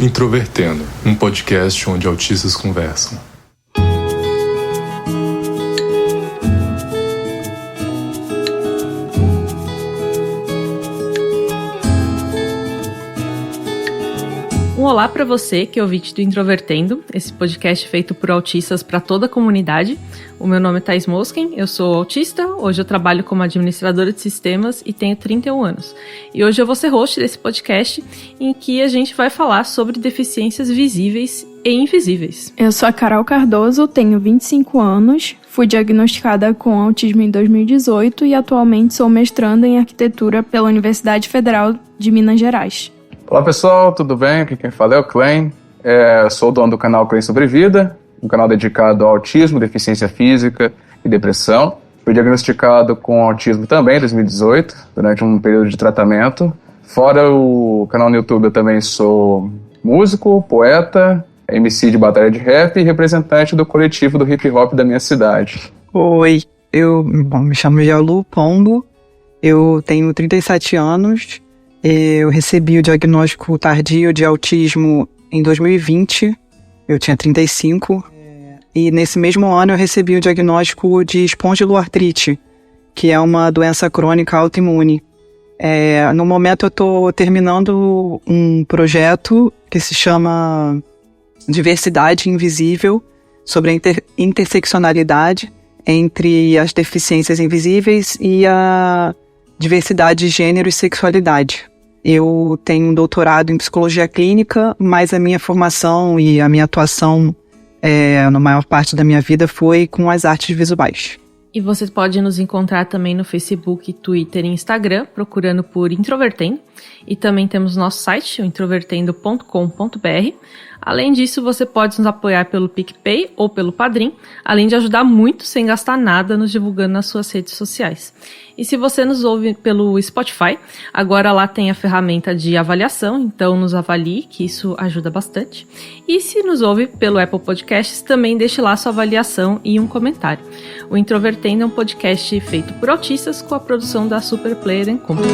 Introvertendo, um podcast onde autistas conversam. Um olá para você que é ouvinte do Introvertendo, esse podcast feito por autistas para toda a comunidade. O meu nome é Thais Mosken, eu sou autista, hoje eu trabalho como administradora de sistemas e tenho 31 anos. E hoje eu vou ser host desse podcast em que a gente vai falar sobre deficiências visíveis e invisíveis. Eu sou a Carol Cardoso, tenho 25 anos, fui diagnosticada com autismo em 2018 e atualmente sou mestranda em arquitetura pela Universidade Federal de Minas Gerais. Olá pessoal, tudo bem? Aqui quem fala é o Klein. Sou o dono do canal Klein Sobrevida, um canal dedicado ao autismo, deficiência física e depressão. Fui diagnosticado com autismo também em 2018, durante um período de tratamento. Fora o canal no YouTube, eu também sou músico, poeta, MC de batalha de rap e representante do coletivo do hip hop da minha cidade. Oi, eu me chamo Jalu Pombo, eu tenho 37 anos. Eu recebi o diagnóstico tardio de autismo em 2020, eu tinha 35, e nesse mesmo ano eu recebi o diagnóstico de espondiloartrite, que é uma doença crônica autoimune. No momento eu estou terminando um projeto que se chama Diversidade Invisível, sobre a interseccionalidade entre as deficiências invisíveis e a diversidade de gênero e sexualidade. Eu tenho um doutorado em psicologia clínica, mas a minha formação e a minha atuação na maior parte da minha vida foi com as artes visuais. E você pode nos encontrar também no Facebook, Twitter e Instagram, procurando por Introvertendo. E também temos nosso site, o introvertendo.com.br. Além disso, você pode nos apoiar pelo PicPay ou pelo Padrim, além de ajudar muito sem gastar nada nos divulgando nas suas redes sociais. E se você nos ouve pelo Spotify, agora lá tem a ferramenta de avaliação, então nos avalie, que isso ajuda bastante. E se nos ouve pelo Apple Podcasts, também deixe lá sua avaliação e um comentário. O Introvertendo é um podcast feito por autistas com a produção da Super Player & Company.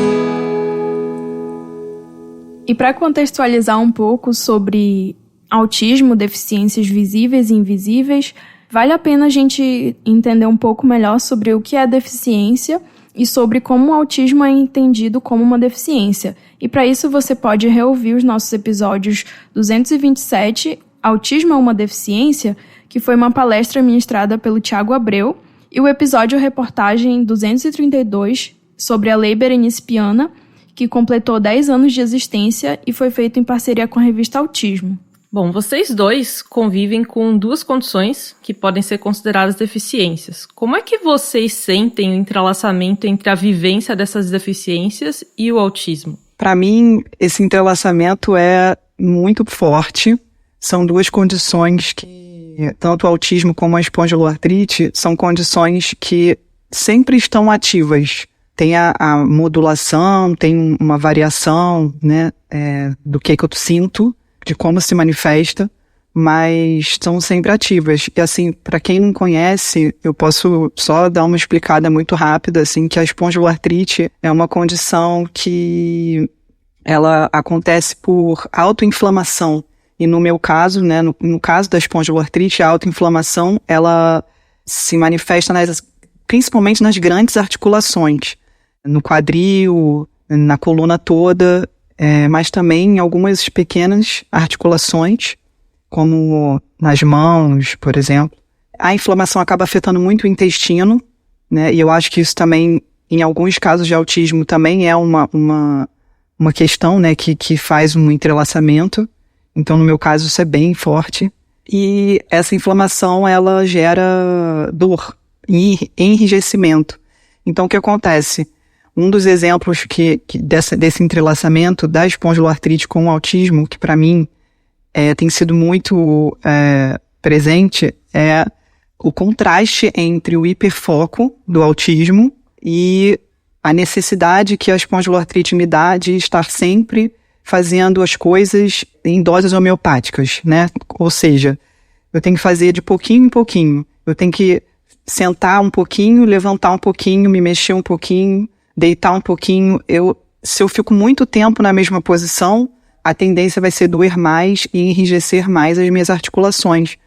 E para contextualizar um pouco sobre autismo, deficiências visíveis e invisíveis, vale a pena a gente entender um pouco melhor sobre o que é deficiência e sobre como o autismo é entendido como uma deficiência. E para isso você pode reouvir os nossos episódios 227, Autismo é uma Deficiência, que foi uma palestra ministrada pelo Thiago Abreu, e o episódio reportagem 232, sobre a Lei Berenice Piana, que completou 10 anos de existência e foi feito em parceria com a revista Autismo. Bom, vocês dois convivem com duas condições que podem ser consideradas deficiências. Como é que vocês sentem o entrelaçamento entre a vivência dessas deficiências e o autismo? Para mim, esse entrelaçamento é muito forte. São duas condições que, tanto o autismo como a espondiloartrite, são condições que sempre estão ativas. Tem a modulação, tem uma variação, né, do que eu sinto, de como se manifesta, mas são sempre ativas. E assim, para quem não conhece, eu posso só dar uma explicada muito rápida, assim, que a espondiloartrite é uma condição que ela acontece por autoinflamação. E no meu caso, né, no caso da espondiloartrite, a autoinflamação, ela se manifesta principalmente nas grandes articulações, no quadril, na coluna toda, mas também em algumas pequenas articulações, como nas mãos, por exemplo. A inflamação acaba afetando muito o intestino, né? E eu acho que isso também, em alguns casos de autismo, também é uma questão, né, que faz um entrelaçamento. Então, no meu caso, isso é bem forte. E essa inflamação, ela gera dor e enrijecimento. Então, o que acontece? Um dos exemplos desse entrelaçamento da espondiloartrite com o autismo, que para mim tem sido muito presente, é o contraste entre o hiperfoco do autismo e a necessidade que a espondiloartrite me dá de estar sempre fazendo as coisas em doses homeopáticas, né? Ou seja, eu tenho que fazer de pouquinho em pouquinho. Eu tenho que sentar um pouquinho, levantar um pouquinho, me mexer um pouquinho, deitar um pouquinho. Se eu fico muito tempo na mesma posição, a tendência vai ser doer mais e enrijecer mais as minhas articulações.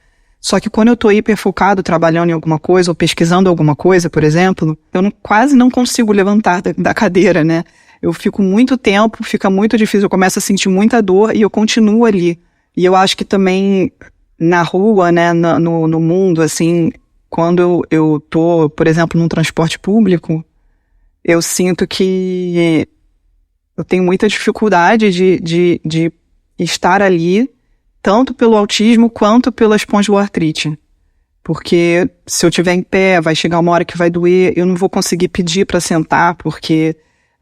Só que quando eu tô hiperfocado trabalhando em alguma coisa ou pesquisando alguma coisa, por exemplo, eu quase não consigo levantar da cadeira, né? Eu fico muito tempo, fica muito difícil, eu começo a sentir muita dor e eu continuo ali. E eu acho que também na rua, né, no mundo, assim, quando eu tô, por exemplo, num transporte público, eu sinto que eu tenho muita dificuldade de estar ali, tanto pelo autismo quanto pela espondiloartrite. Porque se eu estiver em pé, vai chegar uma hora que vai doer, eu não vou conseguir pedir para sentar, porque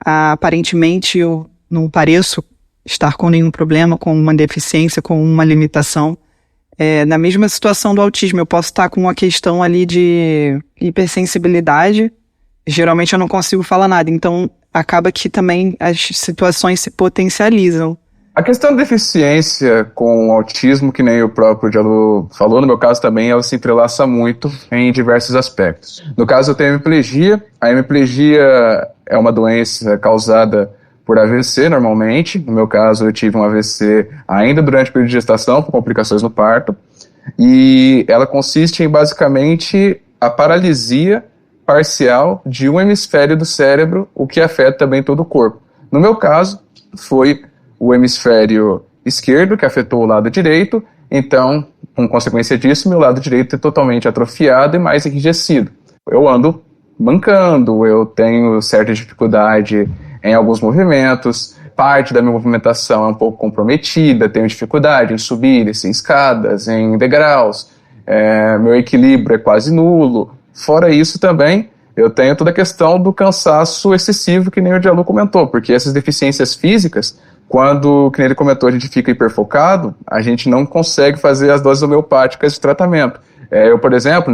aparentemente eu não pareço estar com nenhum problema, com uma deficiência, com uma limitação. Na mesma situação do autismo, eu posso estar com uma questão ali de hipersensibilidade, geralmente eu não consigo falar nada, então acaba que também as situações se potencializam. A questão da deficiência com o autismo, que nem o próprio Diallo falou, no meu caso também, ela se entrelaça muito em diversos aspectos. No caso, eu tenho hemiplegia. A hemiplegia é uma doença causada por AVC, normalmente. No meu caso, eu tive um AVC ainda durante o período de gestação, com complicações no parto. E ela consiste em, basicamente, a paralisia parcial de um hemisfério do cérebro, o que afeta também todo o corpo. No meu caso, foi o hemisfério esquerdo, que afetou o lado direito, então, com consequência disso, meu lado direito é totalmente atrofiado e mais enrijecido. Eu ando mancando, eu tenho certa dificuldade em alguns movimentos, parte da minha movimentação é um pouco comprometida, tenho dificuldade em subir em escadas, em degraus, meu equilíbrio é quase nulo. Fora isso também, eu tenho toda a questão do cansaço excessivo, que nem o Diallo comentou, porque essas deficiências físicas, quando, que nem ele comentou, a gente fica hiperfocado, a gente não consegue fazer as doses homeopáticas de tratamento. Eu, por exemplo,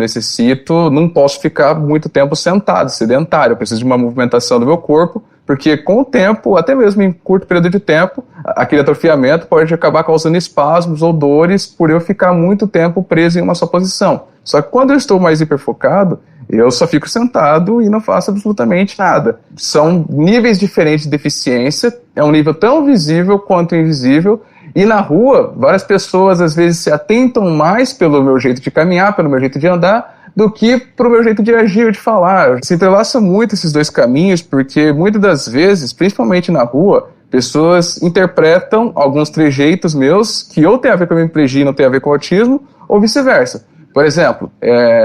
não posso ficar muito tempo sentado, sedentário, eu preciso de uma movimentação do meu corpo, porque com o tempo, até mesmo em curto período de tempo, aquele atrofiamento pode acabar causando espasmos ou dores por eu ficar muito tempo preso em uma só posição. Só que quando eu estou mais hiperfocado, eu só fico sentado e não faço absolutamente nada. São níveis diferentes de deficiência, é um nível tão visível quanto invisível, e na rua, várias pessoas às vezes se atentam mais pelo meu jeito de caminhar, pelo meu jeito de andar, do que pro meu jeito de agir ou de falar. Se entrelaça muito esses dois caminhos, porque muitas das vezes, principalmente na rua, pessoas interpretam alguns trejeitos meus que ou tem a ver com a minha hemiplegia e não tem a ver com o autismo, ou vice-versa. Por exemplo,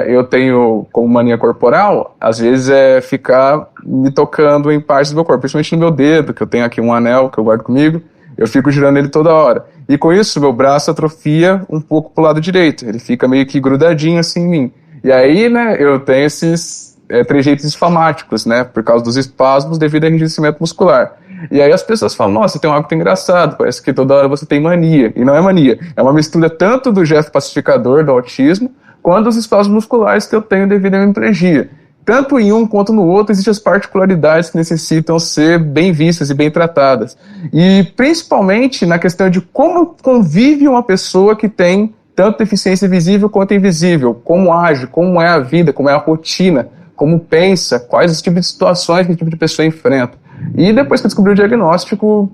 eu tenho como mania corporal, às vezes ficar me tocando em partes do meu corpo, principalmente no meu dedo, que eu tenho aqui um anel que eu guardo comigo, eu fico girando ele toda hora. E com isso, meu braço atrofia um pouco pro lado direito, ele fica meio que grudadinho assim em mim. E aí, né, eu tenho esses trejeitos esfamáticos, né, por causa dos espasmos devido ao enrijecimento muscular. E aí as pessoas falam, nossa, tem um hábito engraçado, parece que toda hora você tem mania. E não é mania, é uma mistura tanto do gesto pacificador do autismo, quanto dos espasmos musculares que eu tenho devido à minha hemiplegia. Tanto em um quanto no outro, existem as particularidades que necessitam ser bem vistas e bem tratadas. E principalmente na questão de como convive uma pessoa que tem tanto deficiência visível quanto invisível, como age, como é a vida, como é a rotina, como pensa, quais os tipos de situações que esse tipo de pessoa enfrenta. E depois que eu descobri o diagnóstico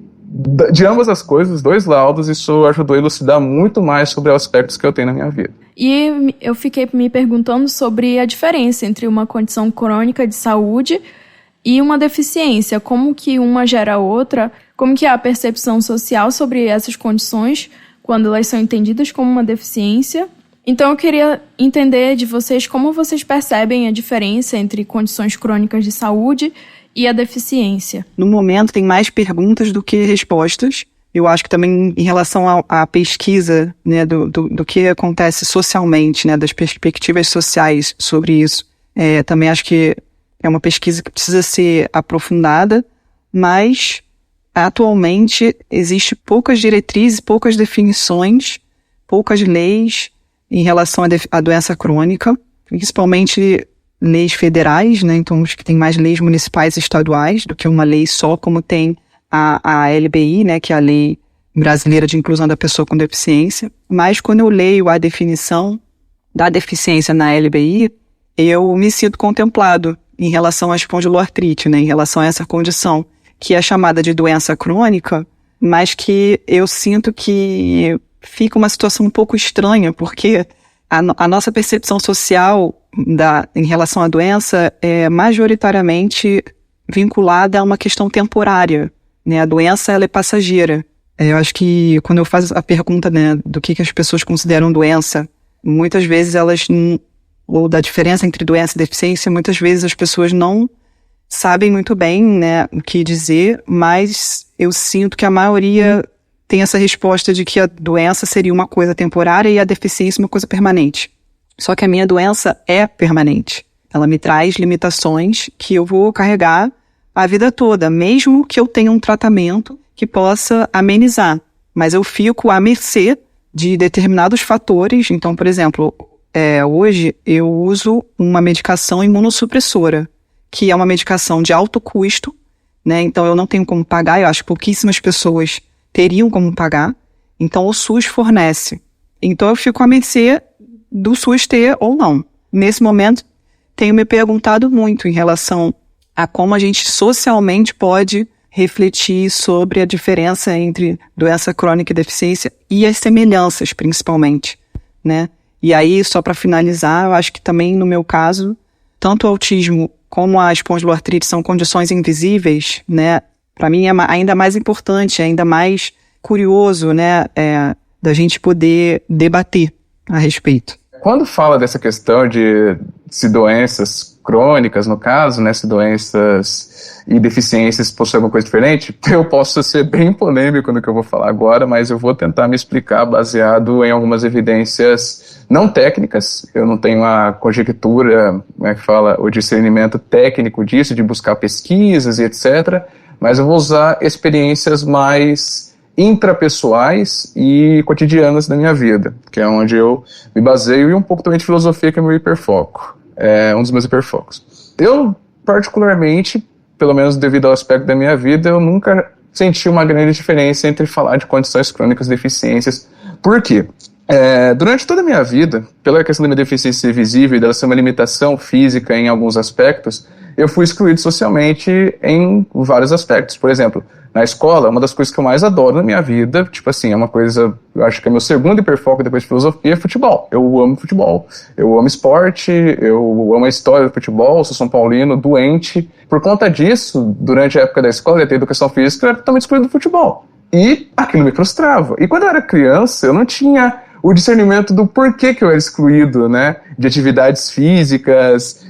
de ambas as coisas, os dois laudos, isso ajudou a elucidar muito mais sobre os aspectos que eu tenho na minha vida. E eu fiquei me perguntando sobre a diferença entre uma condição crônica de saúde e uma deficiência, como que uma gera a outra, como que é a percepção social sobre essas condições quando elas são entendidas como uma deficiência. Então eu queria entender de vocês como vocês percebem a diferença entre condições crônicas de saúde e a deficiência. No momento tem mais perguntas do que respostas. Eu acho que também em relação à pesquisa, né, do que acontece socialmente, né, das perspectivas sociais sobre isso, também acho que é uma pesquisa que precisa ser aprofundada, mas atualmente existe poucas diretrizes, poucas definições, poucas leis em relação à doença crônica, principalmente leis federais, né? Então acho que tem mais leis municipais e estaduais do que uma lei só, como tem a LBI, né, que é a Lei Brasileira de Inclusão da Pessoa com Deficiência. Mas quando eu leio a definição da deficiência na LBI, eu me sinto contemplado em relação à espondiloartrite, né, em relação a essa condição, que é chamada de doença crônica, mas que eu sinto que fica uma situação um pouco estranha, porque a nossa percepção social em relação à doença é majoritariamente vinculada a uma questão temporária, né? A doença, ela é passageira. Eu acho que quando eu faço a pergunta, né, do que as pessoas consideram doença, muitas vezes ou da diferença entre doença e deficiência, muitas vezes as pessoas não sabem muito bem, né, o que dizer, mas eu sinto que a maioria tem essa resposta de que a doença seria uma coisa temporária e a deficiência uma coisa permanente. Só que a minha doença é permanente. Ela me traz limitações que eu vou carregar a vida toda, mesmo que eu tenha um tratamento que possa amenizar. Mas eu fico à mercê de determinados fatores. Então, por exemplo, hoje eu uso uma medicação imunossupressora, que é uma medicação de alto custo, né? Então eu não tenho como pagar, eu acho que pouquíssimas pessoas teriam como pagar, então o SUS fornece. Então eu fico à mercê do SUS ter ou não. Nesse momento, tenho me perguntado muito em relação a como a gente socialmente pode refletir sobre a diferença entre doença crônica e deficiência e as semelhanças, principalmente, né? E aí, só para finalizar, eu acho que também no meu caso, tanto o autismo como a espondiloartrite são condições invisíveis, né? Para mim é ainda mais importante, ainda mais curioso, né? Da gente poder debater a respeito. Quando fala dessa questão de se doenças crônicas, no caso, né, se doenças e deficiências possuem alguma coisa diferente, eu posso ser bem polêmico no que eu vou falar agora, mas eu vou tentar me explicar baseado em algumas evidências não técnicas. Eu não tenho a conjectura, como é que fala, o discernimento técnico disso, de buscar pesquisas e etc., mas eu vou usar experiências mais intrapessoais e cotidianas da minha vida, que é onde eu me baseio, e um pouco também de filosofia, que é meu hiperfoco, um dos meus hiperfocos. Eu, particularmente, pelo menos devido ao aspecto da minha vida, eu nunca senti uma grande diferença entre falar de condições crônicas e deficiências. Por quê? Durante toda a minha vida, pela questão da minha deficiência visível e dela ser uma limitação física em alguns aspectos, eu fui excluído socialmente em vários aspectos. Por exemplo, na escola, uma das coisas que eu mais adoro na minha vida, tipo assim, é uma coisa, eu acho que é meu segundo hiperfoco depois de filosofia, é futebol. Eu amo futebol, eu amo esporte, eu amo a história do futebol, sou São Paulino, doente. Por conta disso, durante a época da escola, eu ia ter educação física, eu era totalmente excluído do futebol. E aquilo me frustrava. E quando eu era criança, eu não tinha o discernimento do porquê que eu era excluído, né? De atividades físicas,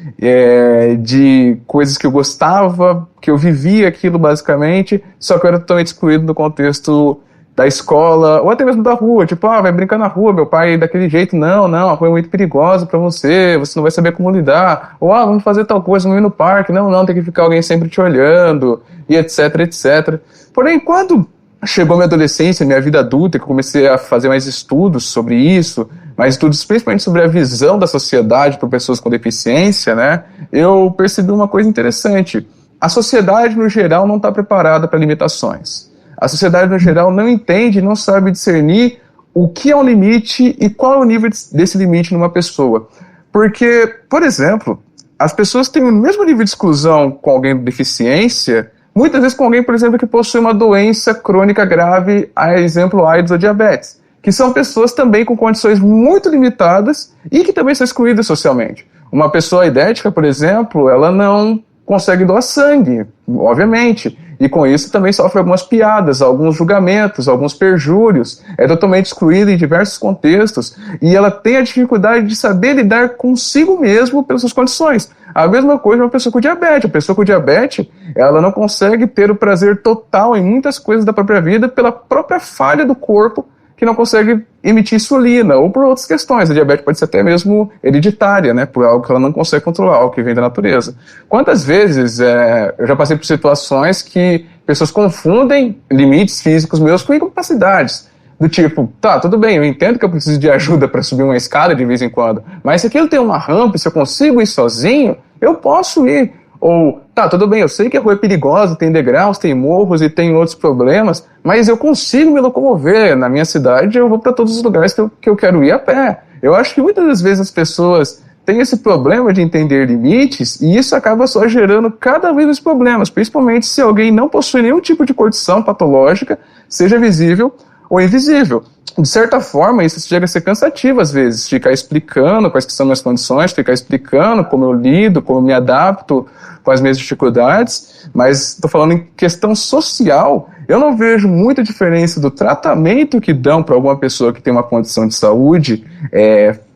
de coisas que eu gostava, que eu vivia aquilo basicamente, só que eu era totalmente excluído no contexto da escola, ou até mesmo da rua, tipo, vai brincar na rua, meu pai daquele jeito, não, a rua é muito perigosa pra você não vai saber como lidar, ou vamos fazer tal coisa, vamos ir no parque, não, tem que ficar alguém sempre te olhando, e etc. Porém, quando chegou minha adolescência, minha vida adulta, que eu comecei a fazer mais estudos sobre isso, mais estudos principalmente sobre a visão da sociedade para pessoas com deficiência, né, eu percebi uma coisa interessante. A sociedade, no geral, não está preparada para limitações. A sociedade, no geral, não entende, não sabe discernir o que é um limite e qual é o nível desse limite numa pessoa. Porque, por exemplo, as pessoas têm o mesmo nível de exclusão com alguém com deficiência, muitas vezes com alguém, por exemplo, que possui uma doença crônica grave, a exemplo AIDS ou diabetes, que são pessoas também com condições muito limitadas e que também são excluídas socialmente. Uma pessoa aidética, por exemplo, ela não consegue doar sangue, obviamente, e com isso também sofre algumas piadas, alguns julgamentos, alguns perjúrios, é totalmente excluída em diversos contextos, e ela tem a dificuldade de saber lidar consigo mesmo pelas suas condições. A mesma coisa uma pessoa com diabetes. A pessoa com diabetes, ela não consegue ter o prazer total em muitas coisas da própria vida pela própria falha do corpo, que não consegue emitir insulina, ou por outras questões. A diabetes pode ser até mesmo hereditária, né, por algo que ela não consegue controlar, algo que vem da natureza. Quantas vezes eu já passei por situações que pessoas confundem limites físicos meus com incapacidades. Do tipo, tudo bem, eu entendo que eu preciso de ajuda para subir uma escada de vez em quando, mas se aquilo tem uma rampa, se eu consigo ir sozinho, eu posso ir. Ou, tudo bem, eu sei que a rua é perigosa, tem degraus, tem morros e tem outros problemas, mas eu consigo me locomover. Na minha cidade, eu vou para todos os lugares que eu quero ir a pé. Eu acho que muitas das vezes as pessoas tem esse problema de entender limites e isso acaba só gerando cada vez mais problemas, principalmente se alguém não possui nenhum tipo de condição patológica, seja visível ou invisível. De certa forma, isso chega a ser cansativo às vezes, ficar explicando quais que são minhas condições, ficar explicando como eu lido, como eu me adapto com as minhas dificuldades, mas estou falando em questão social, eu não vejo muita diferença do tratamento que dão para alguma pessoa que tem uma condição de saúde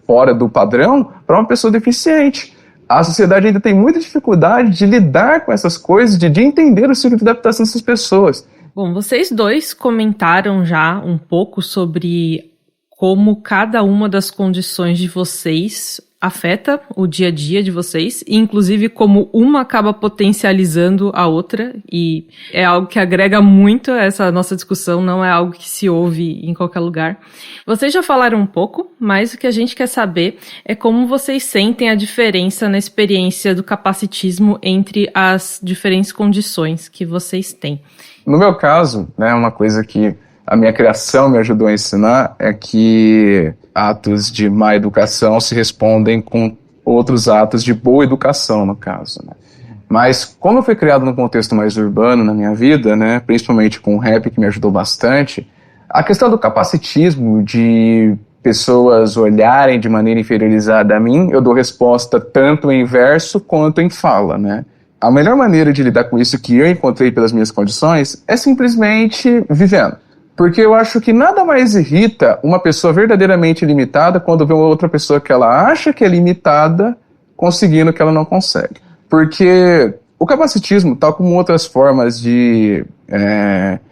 fora do padrão para uma pessoa deficiente. A sociedade ainda tem muita dificuldade de lidar com essas coisas, de entender o ciclo de adaptação dessas pessoas. Bom, vocês dois comentaram já um pouco sobre como cada uma das condições de vocês afeta o dia a dia de vocês, e inclusive como uma acaba potencializando a outra, e é algo que agrega muito a essa nossa discussão, não é algo que se ouve em qualquer lugar. Vocês já falaram um pouco, mas o que a gente quer saber é como vocês sentem a diferença na experiência do capacitismo entre as diferentes condições que vocês têm. No meu caso, né, uma coisa que a minha criação me ajudou a ensinar é que atos de má educação se respondem com outros atos de boa educação, no caso, né? Mas como eu fui criado num contexto mais urbano na minha vida, né, principalmente com o rap que me ajudou bastante, a questão do capacitismo, de pessoas olharem de maneira inferiorizada a mim, eu dou resposta tanto em verso quanto em fala, né? A melhor maneira de lidar com isso que eu encontrei pelas minhas condições é simplesmente vivendo. Porque eu acho que nada mais irrita uma pessoa verdadeiramente limitada quando vê uma outra pessoa que ela acha que é limitada conseguindo o que ela não consegue. Porque o capacitismo, tal como outras formas de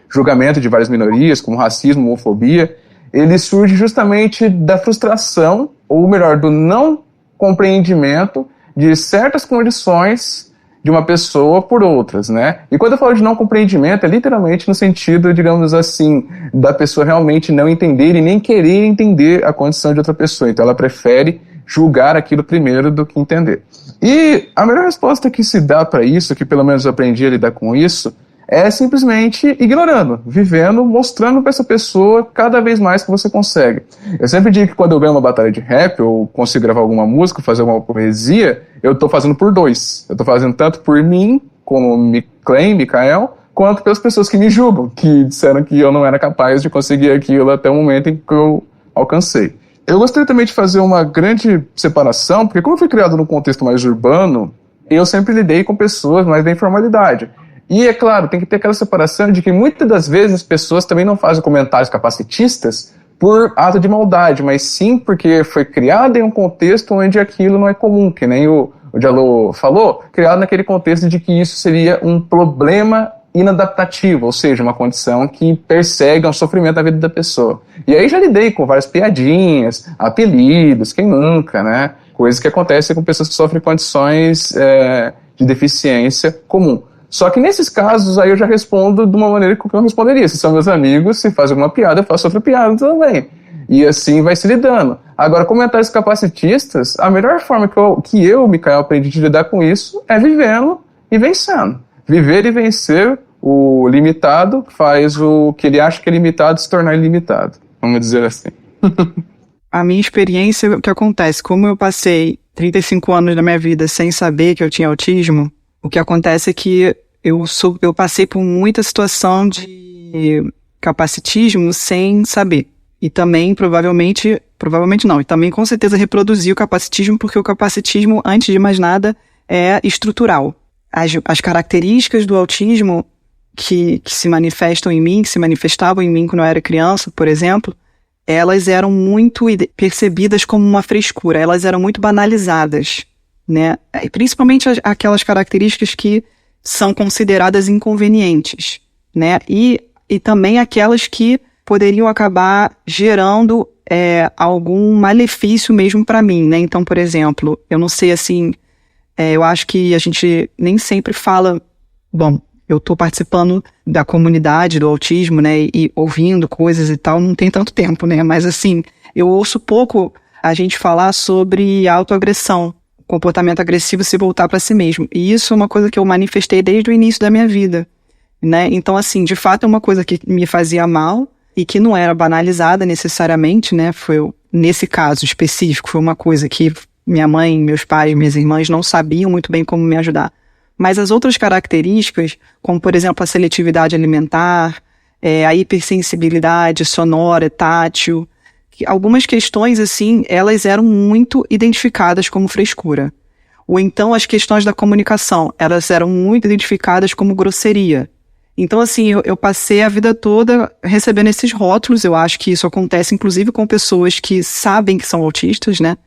julgamento de várias minorias, como racismo, homofobia, ele surge justamente da frustração, ou melhor, do não compreendimento de certas condições de uma pessoa por outras, né? E quando eu falo de não compreendimento, é literalmente no sentido, digamos assim, da pessoa realmente não entender e nem querer entender a condição de outra pessoa. Então ela prefere julgar aquilo primeiro do que entender. E a melhor resposta que se dá para isso, que pelo menos eu aprendi a lidar com isso, é simplesmente ignorando, vivendo, mostrando para essa pessoa cada vez mais que você consegue. Eu sempre digo que quando eu ganho uma batalha de rap, ou consigo gravar alguma música, fazer alguma poesia, eu estou fazendo por dois. Eu estou fazendo tanto por mim, como Mikael, quanto pelas pessoas que me julgam, que disseram que eu não era capaz de conseguir aquilo até o momento em que eu alcancei. Eu gostaria também de fazer uma grande separação, porque como eu fui criado num contexto mais urbano, eu sempre lidei com pessoas mais da informalidade. E, é claro, tem que ter aquela separação de que muitas das vezes as pessoas também não fazem comentários capacitistas por ato de maldade, mas sim porque foi criado em um contexto onde aquilo não é comum, que nem o Diallo falou, criado naquele contexto de que isso seria um problema inadaptativo, ou seja, uma condição que persegue um sofrimento na vida da pessoa. E aí já lidei com várias piadinhas, apelidos, quem nunca, né? Coisas que acontecem com pessoas que sofrem condições de deficiência comum. Só que nesses casos aí eu já respondo de uma maneira como eu responderia. Se são meus amigos, se fazem alguma piada, eu faço outra piada também. E assim vai se lidando. Agora, comentários capacitistas, a melhor forma que eu, Mikael, aprendi de lidar com isso é vivendo e vencendo. Viver e vencer o limitado faz o que ele acha que é limitado se tornar ilimitado. Vamos dizer assim. A minha experiência, o que acontece, como eu passei 35 anos da minha vida sem saber que eu tinha autismo, o que acontece é que eu passei por muita situação de capacitismo sem saber. E também, provavelmente não, e também com certeza reproduzi o capacitismo, porque o capacitismo, antes de mais nada, é estrutural. As características do autismo que se manifestam em mim, que se manifestavam em mim quando eu era criança, por exemplo, elas eram muito percebidas como uma frescura, elas eram muito banalizadas, né? E principalmente aquelas características que são consideradas inconvenientes, né? E também aquelas que poderiam acabar gerando algum malefício mesmo para mim, né? Então, por exemplo, eu não sei assim, eu acho que a gente nem sempre fala, bom, eu estou participando da comunidade do autismo, né, e ouvindo coisas e tal, não tem tanto tempo, né, mas assim, eu ouço pouco a gente falar sobre autoagressão, comportamento agressivo se voltar para si mesmo, e isso é uma coisa que eu manifestei desde o início da minha vida, né, então assim, de fato é uma coisa que me fazia mal e que não era banalizada necessariamente, né, nesse caso específico, foi uma coisa que minha mãe, meus pais, minhas irmãs não sabiam muito bem como me ajudar. Mas as outras características, como por exemplo a seletividade alimentar, a hipersensibilidade sonora, tátil, algumas questões assim, elas eram muito identificadas como frescura. Ou então as questões da comunicação, elas eram muito identificadas como grosseria. Então assim, eu passei a vida toda recebendo esses rótulos. Eu acho que isso acontece inclusive com pessoas que sabem que são autistas, né?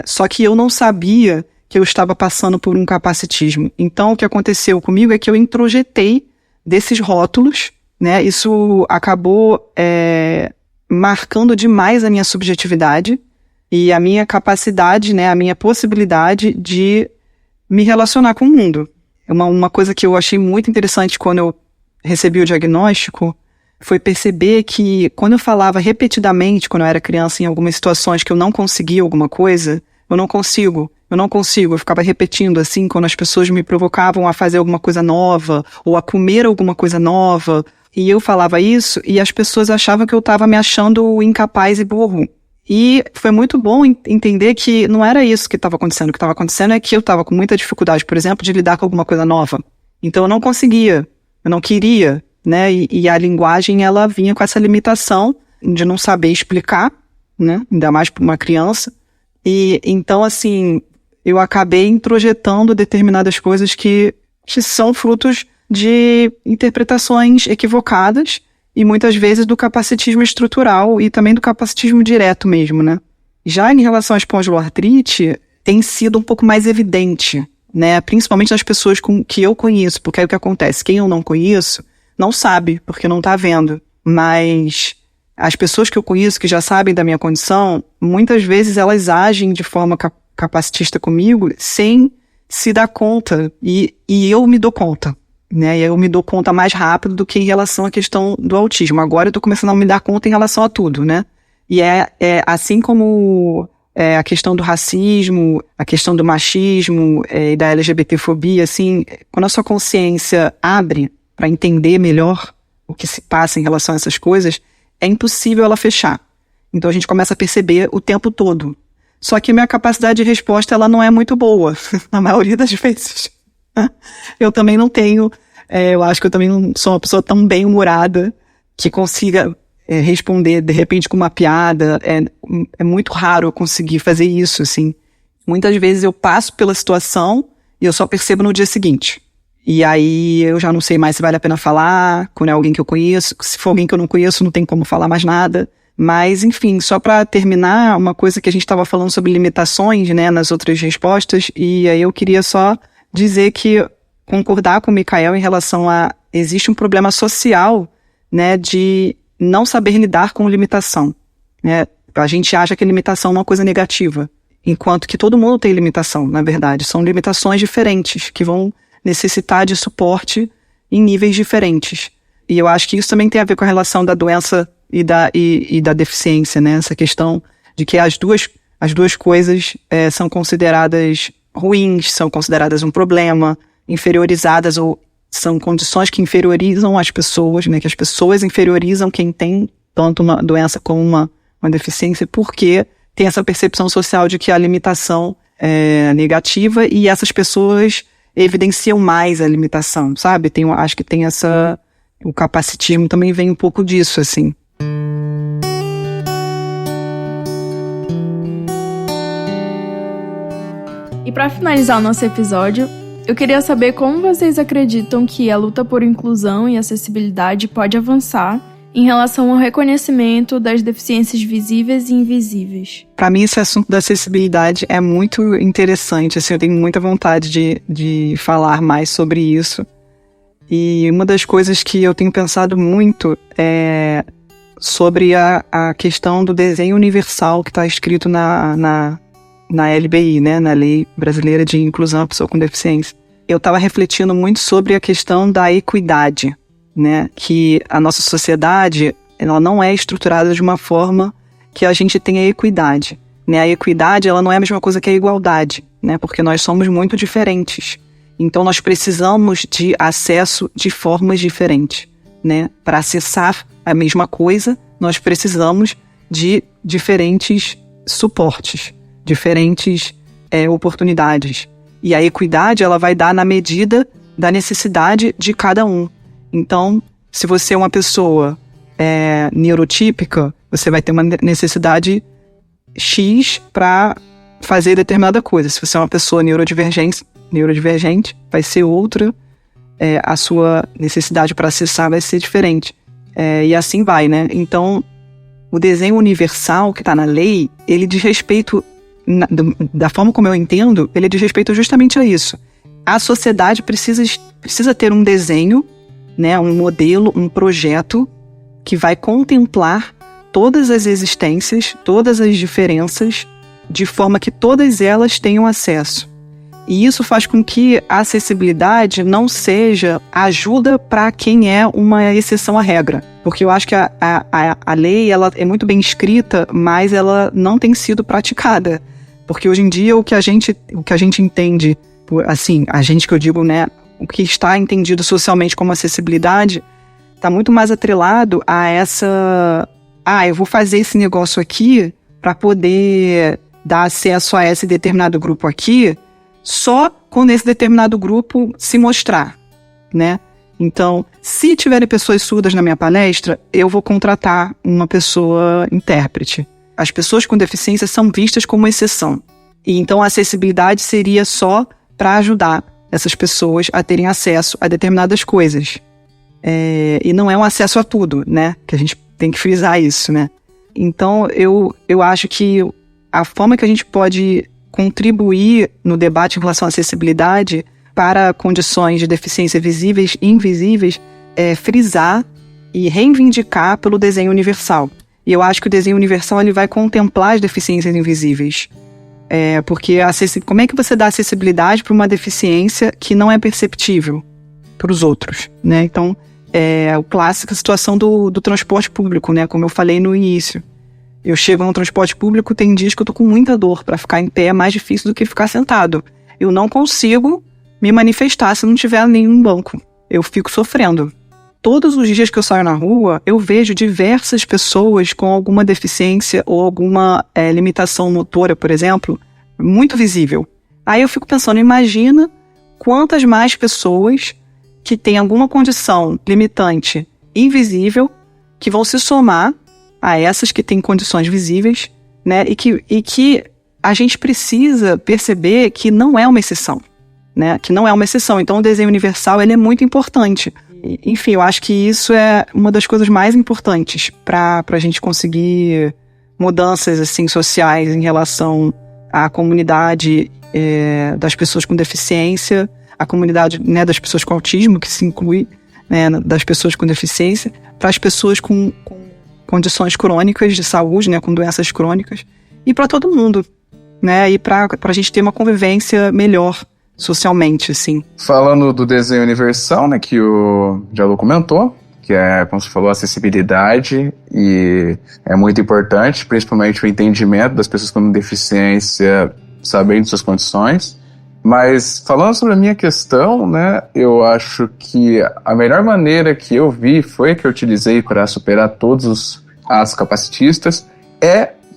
Só que eu não sabia que eu estava passando por um capacitismo. Então o que aconteceu comigo é que eu introjetei desses rótulos, né? Isso acabou marcando demais a minha subjetividade e a minha capacidade, né, a minha possibilidade de me relacionar com o mundo. Uma coisa que eu achei muito interessante quando eu recebi o diagnóstico foi perceber que quando eu falava repetidamente, quando eu era criança, em algumas situações que eu não conseguia alguma coisa, eu não consigo, eu ficava repetindo assim, quando as pessoas me provocavam a fazer alguma coisa nova, ou a comer alguma coisa nova, e eu falava isso, e as pessoas achavam que eu estava me achando incapaz e burro. E foi muito bom entender que não era isso que estava acontecendo. O que estava acontecendo é que eu estava com muita dificuldade, por exemplo, de lidar com alguma coisa nova. Então eu não conseguia, eu não queria, né? E a linguagem, ela vinha com essa limitação de não saber explicar, né? Ainda mais para uma criança. E então, assim, eu acabei introjetando determinadas coisas que são frutos de interpretações equivocadas e muitas vezes do capacitismo estrutural e também do capacitismo direto mesmo, né? Já em relação à espondiloartrite, tem sido um pouco mais evidente, né? Principalmente nas pessoas que eu conheço, porque aí o que acontece? Quem eu não conheço não sabe, porque não tá vendo. Mas as pessoas que eu conheço, que já sabem da minha condição, muitas vezes elas agem de forma capacitista comigo sem se dar conta. E eu me dou conta, né? E eu me dou conta mais rápido do que em relação à questão do autismo. Agora eu tô começando a me dar conta em relação a tudo, né? E assim como a questão do racismo, a questão do machismo e da LGBTfobia, assim, quando a sua consciência abre para entender melhor o que se passa em relação a essas coisas, é impossível ela fechar. Então a gente começa a perceber o tempo todo. Só que minha capacidade de resposta, ela não é muito boa, na maioria das vezes. Eu também não tenho, eu acho que eu também não sou uma pessoa tão bem-humorada que consiga responder, de repente, com uma piada. É muito raro eu conseguir fazer isso, assim. Muitas vezes eu passo pela situação e eu só percebo no dia seguinte. E aí eu já não sei mais se vale a pena falar, quando é alguém que eu conheço. Se for alguém que eu não conheço, não tem como falar mais nada. Mas, enfim, só para terminar, uma coisa que a gente estava falando sobre limitações, né, nas outras respostas, e aí eu queria só dizer que concordar com o Mikael em relação a existe um problema social, né, de não saber lidar com limitação, né? A gente acha que limitação é uma coisa negativa, enquanto que todo mundo tem limitação, na verdade. São limitações diferentes que vão necessitar de suporte em níveis diferentes. E eu acho que isso também tem a ver com a relação da doença e da deficiência, né? Essa questão de que as duas coisas são consideradas ruins, são consideradas um problema, inferiorizadas, ou são condições que inferiorizam as pessoas, né? Que as pessoas inferiorizam quem tem tanto uma doença como uma deficiência, porque tem essa percepção social de que a limitação é negativa e essas pessoas evidenciam mais a limitação, sabe? Acho que tem essa... O capacitismo também vem um pouco disso, assim. E para finalizar o nosso episódio, eu queria saber como vocês acreditam que a luta por inclusão e acessibilidade pode avançar em relação ao reconhecimento das deficiências visíveis e invisíveis. Para mim, esse assunto da acessibilidade é muito interessante, assim, eu tenho muita vontade de falar mais sobre isso. E uma das coisas que eu tenho pensado muito é sobre a questão do desenho universal que está escrito na LBI, né, na Lei Brasileira de Inclusão à Pessoa com Deficiência. Eu estava refletindo muito sobre a questão da equidade, né, que a nossa sociedade ela não é estruturada de uma forma que a gente tenha equidade, né? A equidade ela não é a mesma coisa que a igualdade, né, porque nós somos muito diferentes. Então nós precisamos de acesso de formas diferentes, né? Para acessar a mesma coisa, nós precisamos de diferentes suportes, diferentes oportunidades. E a equidade, ela vai dar na medida da necessidade de cada um. Então, se você é uma pessoa neurotípica, você vai ter uma necessidade X para fazer determinada coisa. Se você é uma pessoa neurodivergente, vai ser outra, a sua necessidade para acessar vai ser diferente. E assim vai, né? Então, o desenho universal que está na lei, ele diz respeito, da forma como eu entendo, ele diz respeito justamente a isso. A sociedade precisa ter um desenho, né, um modelo, um projeto que vai contemplar todas as existências, todas as diferenças, de forma que todas elas tenham acesso. E isso faz com que a acessibilidade não seja ajuda para quem é uma exceção à regra. Porque eu acho que a lei ela é muito bem escrita, mas ela não tem sido praticada. Porque hoje em dia o que a gente entende, assim, a gente que eu digo, né, o que está entendido socialmente como acessibilidade, está muito mais atrelado a essa... eu vou fazer esse negócio aqui para poder dar acesso a esse determinado grupo aqui, só quando esse determinado grupo se mostrar, né? Então, se tiverem pessoas surdas na minha palestra, eu vou contratar uma pessoa intérprete. As pessoas com deficiência são vistas como exceção. E então a acessibilidade seria só para ajudar essas pessoas a terem acesso a determinadas coisas. E não é um acesso a tudo, né? Que a gente tem que frisar isso, né? Então, eu acho que a forma que a gente pode contribuir no debate em relação à acessibilidade para condições de deficiência visíveis e invisíveis é frisar e reivindicar pelo desenho universal. E eu acho que o desenho universal ele vai contemplar as deficiências invisíveis. Porque como é que você dá acessibilidade para uma deficiência que não é perceptível para os outros, né? Então, a clássica situação do transporte público, né? Como eu falei no início. Eu chego no transporte público, tem dias que eu tô com muita dor. Para ficar em pé é mais difícil do que ficar sentado. Eu não consigo me manifestar se não tiver nenhum banco. Eu fico sofrendo. Todos os dias que eu saio na rua, eu vejo diversas pessoas com alguma deficiência ou alguma limitação motora, por exemplo, muito visível. Aí eu fico pensando, imagina quantas mais pessoas que têm alguma condição limitante invisível que vão se somar a essas que têm condições visíveis, né? E que a gente precisa perceber que não é uma exceção, né? Que não é uma exceção. Então o desenho universal ele é muito importante. Enfim, eu acho que isso é uma das coisas mais importantes para a gente conseguir mudanças assim, sociais em relação à comunidade das pessoas com deficiência, a comunidade, né, das pessoas com autismo, que se inclui, né, das pessoas com deficiência, para as pessoas com condições crônicas de saúde, né, com doenças crônicas, e para todo mundo, né, e para a gente ter uma convivência melhor socialmente, assim. Falando do desenho universal, né, que o Diallo comentou, que é, como você falou, acessibilidade, e é muito importante, principalmente o entendimento das pessoas com deficiência, sabendo suas condições. Mas falando sobre a minha questão, né, eu acho que a melhor maneira que eu vi foi que eu utilizei para superar todos as capacitistas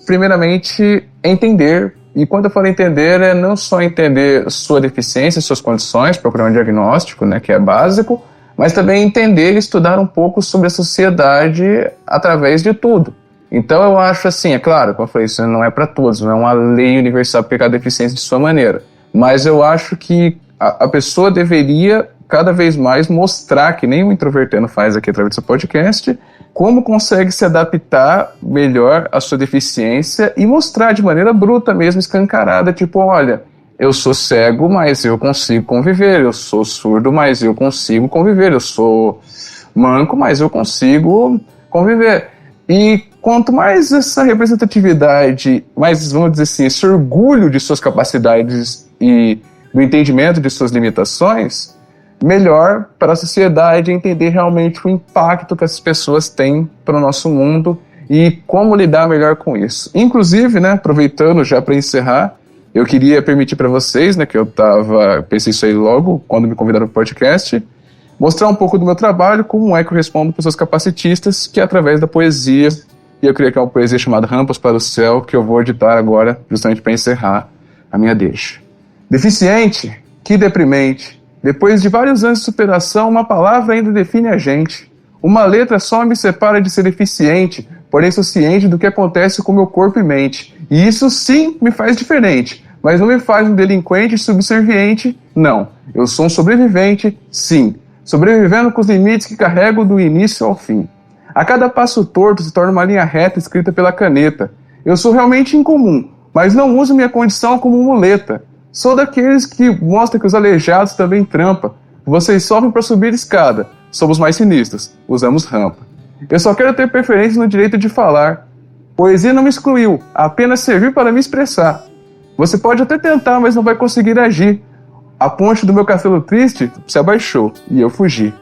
primeiramente, entender. E quando eu falo entender, é não só entender sua deficiência, suas condições, procurar um diagnóstico, né, que é básico, mas também entender e estudar um pouco sobre a sociedade através de tudo. Então eu acho assim, é claro, como eu falei, isso não é para todos, não é uma lei universal para pegar a deficiência de sua maneira. Mas eu acho que a pessoa deveria cada vez mais mostrar, que nem o Introvertendo faz aqui através do seu podcast, como consegue se adaptar melhor à sua deficiência e mostrar de maneira bruta mesmo, escancarada, tipo, olha, eu sou cego, mas eu consigo conviver, eu sou surdo, mas eu consigo conviver, eu sou manco, mas eu consigo conviver. E quanto mais essa representatividade, mais, vamos dizer assim, esse orgulho de suas capacidades e do entendimento de suas limitações, melhor para a sociedade entender realmente o impacto que essas pessoas têm para o nosso mundo e como lidar melhor com isso. Inclusive, né, aproveitando já para encerrar, eu queria permitir para vocês, né, que pensei isso aí logo quando me convidaram para o podcast, mostrar um pouco do meu trabalho, como é que eu respondo pessoas capacitistas, que é através da poesia e eu queria criar uma poesia chamada Rampas para o Céu, que eu vou editar agora, justamente para encerrar a minha deixa. Deficiente, que deprimente. Depois de vários anos de superação, uma palavra ainda define a gente. Uma letra só me separa de ser deficiente, porém sou ciente do que acontece com meu corpo e mente. E isso sim me faz diferente, mas não me faz um delinquente subserviente, não. Eu sou um sobrevivente, sim. Sobrevivendo com os limites que carrego do início ao fim. A cada passo torto se torna uma linha reta escrita pela caneta. Eu sou realmente incomum, mas não uso minha condição como muleta. Sou daqueles que mostram que os aleijados também trampam. Vocês sofrem para subir escada. Somos mais sinistros. Usamos rampa. Eu só quero ter preferência no direito de falar. Poesia não me excluiu, apenas serviu para me expressar. Você pode até tentar, mas não vai conseguir agir. A ponte do meu castelo triste se abaixou e eu fugi.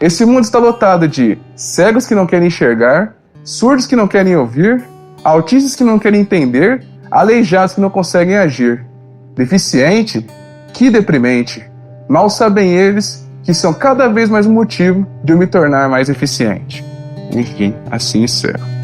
Esse mundo está lotado de cegos que não querem enxergar, surdos que não querem ouvir, autistas que não querem entender, aleijados que não conseguem agir. Deficiente? Que deprimente. Mal sabem eles que são cada vez mais um motivo de eu me tornar mais eficiente. Enfim, assim encerro.